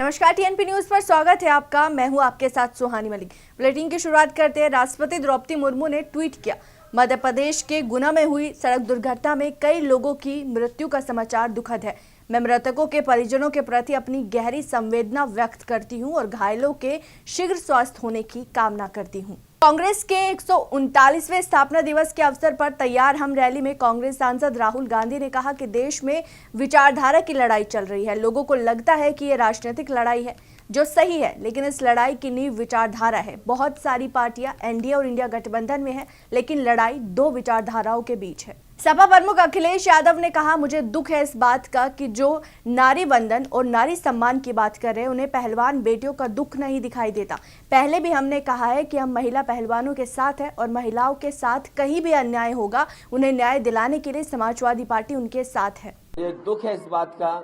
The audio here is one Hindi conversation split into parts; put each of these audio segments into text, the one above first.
नमस्कार, टीएनपी न्यूज पर स्वागत है आपका। मैं हूं आपके साथ सुहानी मलिक। बुलेटिन की शुरुआत करते हैं। राष्ट्रपति द्रौपदी मुर्मू ने ट्वीट किया, मध्य प्रदेश के गुना में हुई सड़क दुर्घटना में कई लोगों की मृत्यु का समाचार दुखद है। मैं मृतकों के परिजनों के प्रति अपनी गहरी संवेदना व्यक्त करती हूं और घायलों के शीघ्र स्वस्थ होने की कामना करती हूं। कांग्रेस के 139वें स्थापना दिवस के अवसर पर तैयार हम रैली में कांग्रेस सांसद राहुल गांधी ने कहा कि देश में विचारधारा की लड़ाई चल रही है। लोगों को लगता है कि ये राजनीतिक लड़ाई है, जो सही है, लेकिन इस लड़ाई की नींव विचारधारा है। बहुत सारी पार्टियां एनडीए और इंडिया गठबंधन में है, लेकिन लड़ाई दो विचारधाराओं के बीच है। सपा प्रमुख अखिलेश यादव ने कहा, मुझे दुख है इस बात का कि जो नारी वंदन और नारी सम्मान की बात कर रहे हैं, उन्हें पहलवान बेटियों का दुख नहीं दिखाई देता। पहले भी हमने कहा है कि हम महिला पहलवानों के साथ है और महिलाओं के साथ कहीं भी अन्याय होगा, उन्हें न्याय दिलाने के लिए समाजवादी पार्टी उनके साथ है। मुझे दुख है इस बात का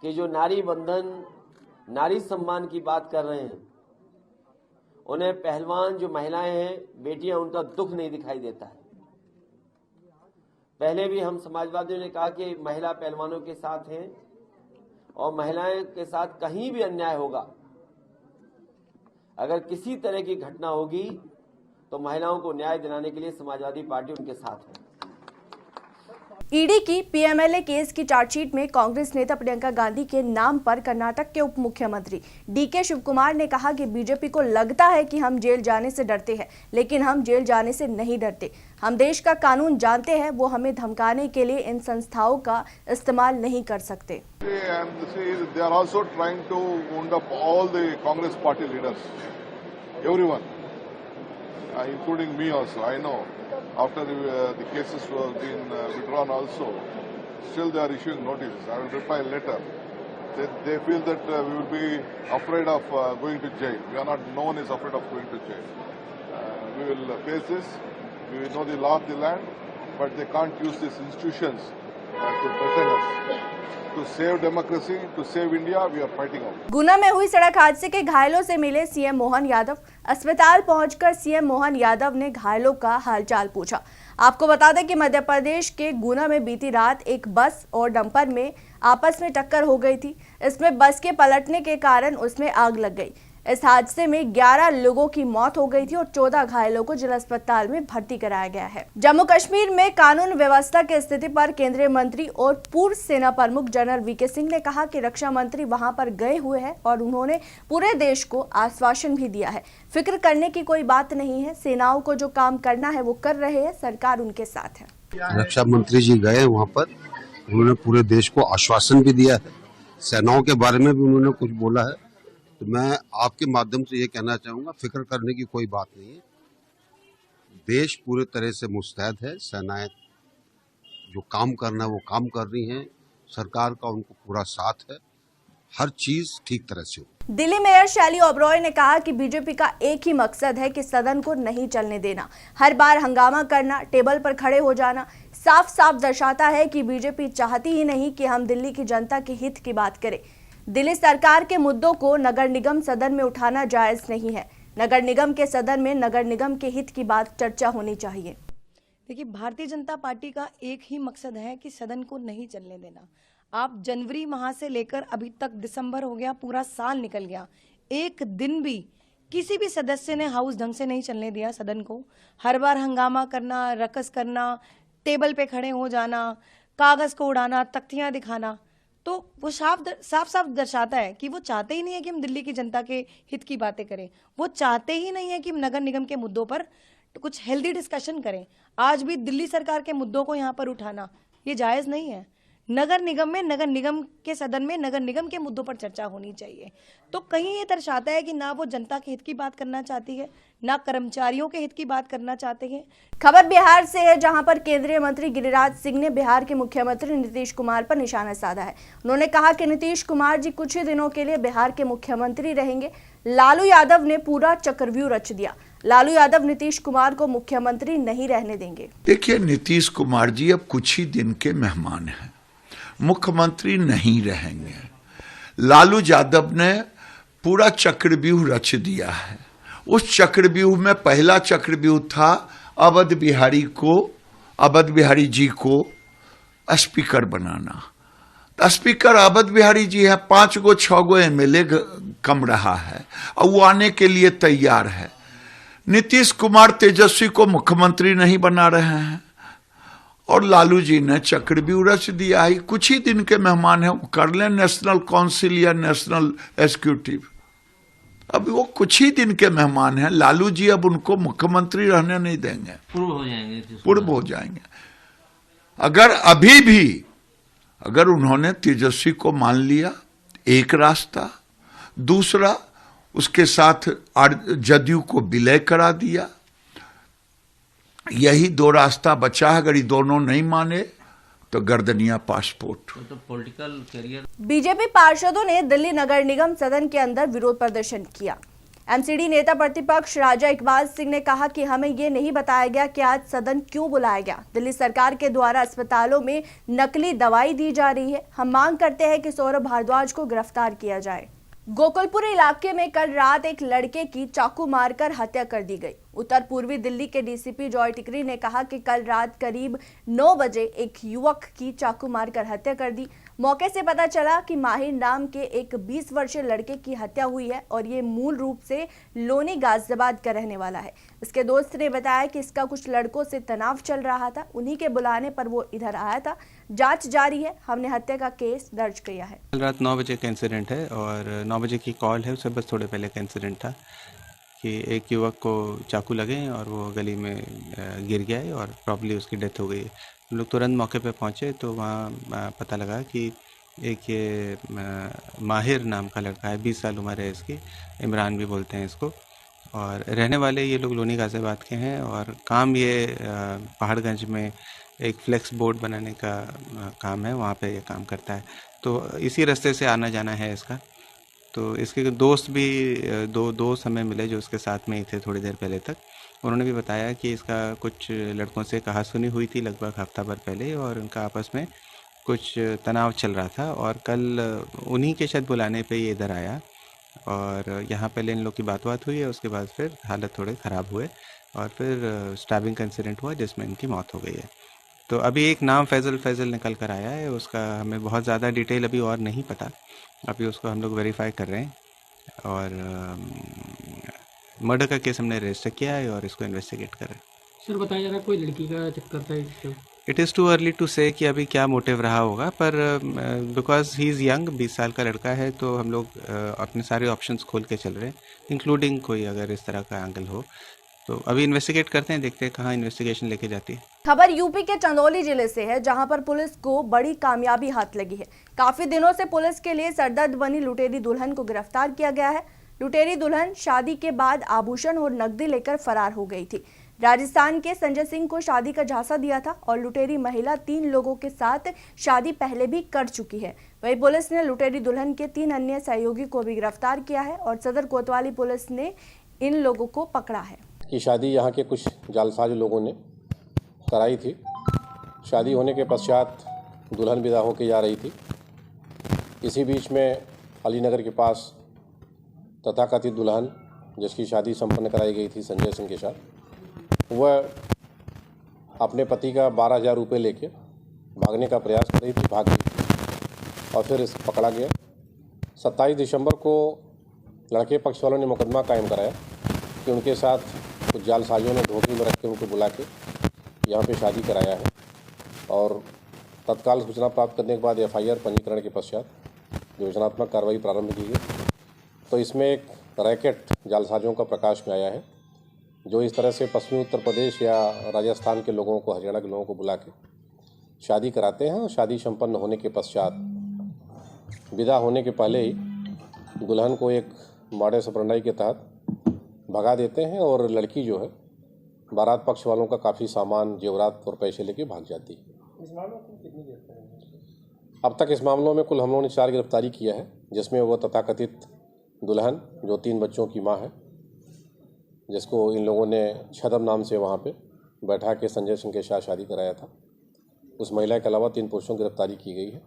कि जो नारी वंदन, नारी सम्मान की बात कर रहे हैं, उन्हें पहलवान जो महिलाएं हैं, बेटियां, उनका दुख नहीं दिखाई देता है। पहले भी हम समाजवादियों ने कहा कि महिला पहलवानों के साथ हैं और महिलाएं के साथ कहीं भी अन्याय होगा, अगर किसी तरह की घटना होगी तो महिलाओं को न्याय दिलाने के लिए समाजवादी पार्टी उनके साथ है। ईडी की पीएमएलए केस की चार्जशीट में कांग्रेस नेता प्रियंका गांधी के नाम पर कर्नाटक के उप मुख्यमंत्री डीके शिवकुमार ने कहा कि बीजेपी को लगता है कि हम जेल जाने से डरते हैं, लेकिन हम जेल जाने से नहीं डरते। हम देश का कानून जानते हैं, वो हमें धमकाने के लिए इन संस्थाओं का इस्तेमाल नहीं कर सकते। After the cases were being withdrawn also, still they are issuing notices. I will reply later. They feel that we will be afraid of going to jail. We are not, no one is afraid of going to jail. We will face this. We know the law of the land, but they can't use these institutions to threaten us. To save democracy, to save India, we are fighting out. गुना में हुई सड़क हादसे के घायलों से मिले सीएम मोहन यादव। अस्पताल पहुंचकर सीएम मोहन यादव ने घायलों का हालचाल पूछा। आपको बता दें कि मध्य प्रदेश के गुना में बीती रात एक बस और डंपर में आपस में टक्कर हो गई थी। इसमें बस के पलटने के कारण उसमें आग लग गई। इस हादसे में 11 लोगों की मौत हो गई थी और 14 घायलों को जिला अस्पताल में भर्ती कराया गया है। जम्मू कश्मीर में कानून व्यवस्था की स्थिति पर केंद्रीय मंत्री और पूर्व सेना प्रमुख जनरल वीके सिंह ने कहा कि रक्षा मंत्री वहां पर गए हुए हैं और उन्होंने पूरे देश को आश्वासन भी दिया है। फिक्र करने की कोई बात नहीं है, सेनाओं को जो काम करना है वो कर रहे हैं, सरकार उनके साथ है। रक्षा मंत्री जी गए वहाँ पर, उन्होंने पूरे देश को आश्वासन भी दिया है, सेनाओं के बारे में भी उन्होंने कुछ बोला है। तो मैं आपके माध्यम से ये कहना चाहूँगा, फिक्र करने की कोई बात नहीं है। देश पूरे तरह से मुस्तैद है, सेनाएं जो काम करना है वो काम कर रही हैं, सरकार का उनको पूरा साथ है, हर चीज ठीक तरह से हो। दिल्ली मेयर शैली ओबरॉय ने कहा कि बीजेपी का एक ही मकसद है कि सदन को नहीं चलने देना। हर बार हंगामा करना, टेबल पर खड़े हो जाना साफ साफ दर्शाता है कि बीजेपी चाहती ही नहीं कि हम दिल्ली की जनता के हित की बात करें। दिल्ली सरकार के मुद्दों को नगर निगम सदन में उठाना जायज नहीं है। नगर निगम के सदन में नगर निगम के हित की बात चर्चा होनी चाहिए। देखिए, भारतीय जनता पार्टी का एक ही मकसद है कि सदन को नहीं चलने देना। आप जनवरी माह से लेकर अभी तक दिसंबर हो गया, पूरा साल निकल गया, एक दिन भी किसी भी सदस्य ने हाउस ढंग से नहीं चलने दिया सदन को। हर बार हंगामा करना, रकस करना, टेबल पे खड़े हो जाना, कागज को उड़ाना, तख्तियां दिखाना, तो वो साफ दर्शाता है कि वो चाहते ही नहीं है कि हम दिल्ली की जनता के हित की बातें करें। वो चाहते ही नहीं है कि हम नगर निगम के मुद्दों पर कुछ हेल्दी डिस्कशन करें। आज भी दिल्ली सरकार के मुद्दों को यहाँ पर उठाना ये जायज नहीं है। नगर निगम में, नगर निगम के सदन में नगर निगम के मुद्दों पर चर्चा होनी चाहिए। तो कहीं ये दर्शाता है कि ना वो जनता के हित की बात करना चाहती है, ना कर्मचारियों के हित की बात करना चाहते हैं। खबर बिहार से है, जहां पर केंद्रीय मंत्री गिरिराज सिंह ने बिहार के मुख्यमंत्री नीतीश कुमार पर निशाना साधा है। उन्होंने कहा कि नीतीश कुमार जी कुछ ही दिनों के लिए बिहार के मुख्यमंत्री रहेंगे। लालू यादव ने पूरा चक्रव्यूह रच दिया। लालू यादव नीतीश कुमार को मुख्यमंत्री नहीं रहने देंगे। देखिए, नीतीश कुमार जी अब कुछ ही दिन के मेहमान हैं, मुख्यमंत्री नहीं रहेंगे। लालू यादव ने पूरा चक्रव्यूह रच दिया है। उस चक्रव्यूह में पहला चक्रव्यूह था अवध बिहारी जी को स्पीकर बनाना। स्पीकर अवध बिहारी जी है, 5 गो 6 गो एमएलए कम रहा है और वो आने के लिए तैयार है। नीतीश कुमार तेजस्वी को मुख्यमंत्री नहीं बना रहे हैं और लालू जी ने चक्रव्यूह रच दिया है। कुछ ही दिन के मेहमान हैं, कर लें नेशनल काउंसिल या नेशनल एग्जीक्यूटिव। अब वो कुछ ही दिन के मेहमान हैं, लालू जी अब उनको मुख्यमंत्री रहने नहीं देंगे, पूर्व हो जाएंगे। अगर अभी भी अगर उन्होंने तेजस्वी को मान लिया, एक रास्ता, दूसरा उसके साथ जदयू को विलय करा दिया, यही 2 रास्ता बचा है। अगर ये दोनों नहीं माने तो गर्दनिया पासपोर्ट। तो पॉलिटिकल करियर। बीजेपी पार्षदों ने दिल्ली नगर निगम सदन के अंदर विरोध प्रदर्शन किया। एमसीडी नेता प्रतिपक्ष राजा इकबाल सिंह ने कहा कि हमें ये नहीं बताया गया कि आज सदन क्यों बुलाया गया। दिल्ली सरकार के द्वारा अस्पतालों में नकली दवाई दी जा रही है। हम मांग करते हैं कि सौरभ भारद्वाज को गिरफ्तार किया जाए। गोकुलपुर इलाके में कल रात एक लड़के की चाकू मारकर हत्या कर दी गई। उत्तर पूर्वी दिल्ली के डीसीपी जॉय टिकरी ने कहा कि कल रात करीब 9 बजे एक युवक की चाकू मारकर हत्या कर दी। मौके से पता चला कि माहिर नाम के एक 20 वर्षीय लड़के की हत्या हुई है और ये मूल रूप से लोनी गाजियाबाद का रहने वाला है। इसके दोस्त ने बताया कि इसका कुछ लड़कों से तनाव चल रहा था, उन्हीं के बुलाने पर वो इधर आया था। जांच जारी है, हमने हत्या का केस दर्ज किया है। कल रात 9 बजे का इंसिडेंट है और 9 बजे की कॉल है, उससे बस थोड़े पहले का इंसिडेंट था कि एक युवक को चाकू लगे और वो गली में गिर गया है और प्रॉब्ली उसकी डेथ हो गई है। हम लोग तुरंत मौके पे पहुँचे तो वहाँ पता लगा कि एक ये माहिर नाम का लड़का है, 20 साल उम्र है इसकी, इमरान भी बोलते हैं इसको, और रहने वाले ये लोग लोनी गाजियाबाद के हैं और काम ये पहाड़गंज में एक फ्लेक्स बोर्ड बनाने का काम है, वहाँ पे ये काम करता है। तो इसी रास्ते से आना जाना है इसका। तो इसके दोस्त भी दो समय मिले जो उसके साथ में ही थे थोड़ी देर पहले तक। उन्होंने भी बताया कि इसका कुछ लड़कों से कहासुनी हुई थी लगभग हफ्ता भर पहले और उनका आपस में कुछ तनाव चल रहा था और कल उन्हीं के शायद बुलाने पे ये इधर आया और यहाँ पहले इन लोग की बात हुई है। उसके बाद फिर हालत थोड़े ख़राब हुए और फिर स्टैबिंग का इंसिडेंट हुआ जिसमें इनकी मौत हो गई है। तो अभी एक नाम फैज़ल निकल कर आया है, उसका हमें बहुत ज़्यादा डिटेल अभी और नहीं पता, अभी उसको हम लोग वेरीफाई कर रहे हैं और मर्डर का केस हमने रजिस्टर किया है और इसको इन्वेस्टिगेट कर रहे हैं। सर बताया जा रहा है कोई लड़की का चक्कर था इसको। It is too early to say कि अभी क्या मोटिव रहा होगा, पर बिकॉज ही इज़ यंग, 20 साल का लड़का है, तो हम लोग अपने सारे ऑप्शंस खोल के चल रहे हैं, इंक्लूडिंग कोई अगर इस तरह का एंगल हो तो अभी इन्वेस्टिगेट करते हैं, देखते हैं कहाँ इन्वेस्टिगेशन लेके जाती है। खबर यूपी के चंदौली जिले से है, जहां पर पुलिस को बड़ी कामयाबी हाथ लगी है। काफी दिनों से पुलिस के लिए सरदर्द बनी लुटेरी दुल्हन को गिरफ्तार किया गया है। लुटेरी दुल्हन शादी के बाद आभूषण और नकदी लेकर फरार हो गई थी। राजस्थान के संजय सिंह को शादी का झांसा दिया था और लुटेरी महिला 3 लोगों के साथ शादी पहले भी कर चुकी है। वहीं पुलिस ने लुटेरी दुल्हन के 3 अन्य सहयोगी को भी गिरफ्तार किया है और सदर कोतवाली पुलिस ने इन लोगों को पकड़ा है। की शादी यहाँ के कुछ जालसाज लोगों ने कराई थी। शादी होने के पश्चात दुल्हन विदा होकर जा रही थी। इसी बीच में अलीनगर के पास तथाकथित दुल्हन जिसकी शादी संपन्न कराई गई थी संजय सिंह के साथ, वह अपने पति का 12,000 रुपये लेके भागने का प्रयास कर रही थी, भाग गई और फिर पकड़ा गया। 27 दिसंबर को लड़के पक्ष वालों ने मुकदमा कायम कराया कि उनके साथ कुछ जालसाजियों ने धोखे में रख के उनको बुला के यहाँ पे शादी कराया है और तत्काल सूचना प्राप्त करने के बाद एफआईआर पंजीकरण के पश्चात योजनात्मक कार्रवाई प्रारंभ की गई। तो इसमें एक रैकेट जालसाजियों का प्रकाश में आया है जो इस तरह से पश्चिमी उत्तर प्रदेश या राजस्थान के लोगों को, हरियाणा के लोगों को बुला के शादी कराते हैं और शादी संपन्न होने के पश्चात विदा होने के पहले ही दुल्हन को एक मॉडस ऑपरेंडी के तहत भगा देते हैं और लड़की जो है बारात पक्ष वालों का काफ़ी सामान, जेवरात और पैसे लेके भाग जाती है। इस मामले में कितनी गिरफ्तारी? अब तक इस मामलों में कुल हम लोगों ने 4 गिरफ्तारी किया है, जिसमें वो तथाकथित दुल्हन जो 3 बच्चों की मां है, जिसको इन लोगों ने छदम नाम से वहाँ पे बैठा के संजय सिंह के साथ शादी कराया था, उस महिला के अलावा 3 पुरुषों की गिरफ्तारी की गई है।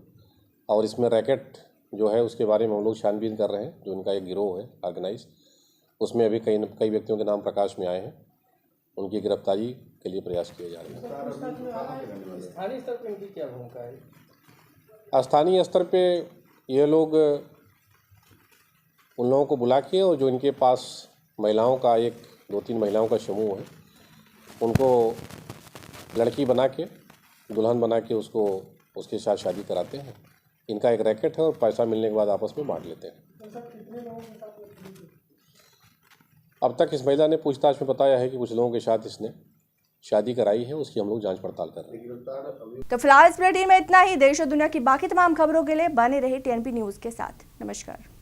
और इसमें रैकेट जो है उसके बारे में हम लोग छानबीन कर रहे हैं, जो उनका एक गिरोह है ऑर्गेनाइज, उसमें अभी कई व्यक्तियों के नाम प्रकाश में आए हैं, उनकी गिरफ्तारी के लिए प्रयास किए जा रहे हैं। स्थानीय स्तर पर इनकी क्या भूमिका है? स्थानीय स्तर पे ये लोग उन लोगों को बुला के और जो इनके पास महिलाओं का 2-3 महिलाओं का समूह है उनको लड़की बना के दुल्हन बना के उसके साथ शादी कराते हैं। इनका एक रैकेट है और पैसा मिलने के बाद आपस में बांट लेते हैं। अब तक इस महिला ने पूछताछ में बताया है कि कुछ लोगों के साथ इसने शादी कराई है, उसकी हम लोग जांच पड़ताल कर रहे हैं। तो फिलहाल इस बुलेटिन में इतना ही। देश और दुनिया की बाकी तमाम खबरों के लिए बने रहे TNP न्यूज के साथ। नमस्कार।